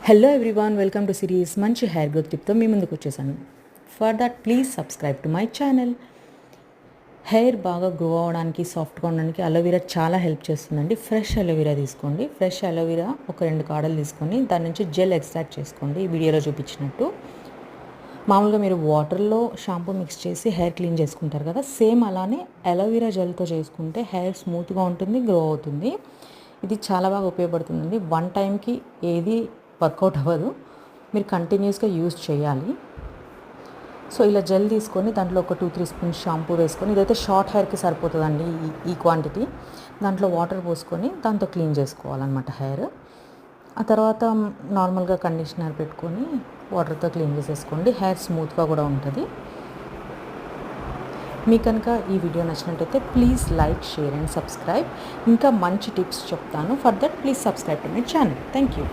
Hello everyone, welcome to series మంచి hair growth టిప్తో మీ ముందుకు వచ్చేసాను. For that please subscribe to my channel. Hair బాగా grow అవడానికి, సాఫ్ట్గా ఉండడానికి అలోవెరా చాలా హెల్ప్ చేస్తుందండి. ఫ్రెష్ అలోవెరా తీసుకోండి. ఫ్రెష్ అలోవెరా ఒక 2 కాడలు తీసుకొని దాని నుంచి జెల్ ఎక్స్ట్రాక్ట్ చేసుకోండి. ఈ వీడియోలో చూపించినట్టు మామూలుగా మీరు వాటర్లో షాంపూ మిక్స్ చేసి హెయిర్ క్లీన్ చేసుకుంటారు కదా, సేమ్ అలానే అలోవెరా జెల్తో చేసుకుంటే హెయిర్ స్మూత్గా ఉంటుంది, గ్రో అవుతుంది. ఇది చాలా బాగా ఉపయోగపడుతుందండి. 1 టైంకి ఏది వర్కౌట్ అవ్వదు, మీరు కంటిన్యూస్గా యూజ్ చేయాలి. సో ఇలా జెల్ తీసుకొని దాంట్లో ఒక 2-3 స్పూన్స్ షాంపూ వేసుకొని, ఇదైతే షార్ట్ హెయిర్కి సరిపోతుందండి ఈ క్వాంటిటీ. దాంట్లో వాటర్ పోసుకొని దాంతో క్లీన్ చేసుకోవాలన్నమాట హెయిర్. ఆ తర్వాత నార్మల్గా కండిషనర్ పెట్టుకొని వాటర్తో క్లీన్ చేసేసుకోండి. హెయిర్ స్మూత్గా కూడా ఉంటుంది. మీకు కనుక ఈ వీడియో నచ్చినట్టయితే please like, share and subscribe. ఇంకా మంచి టిప్స్ చెప్తాను. For that please subscribe to my channel. Thank you.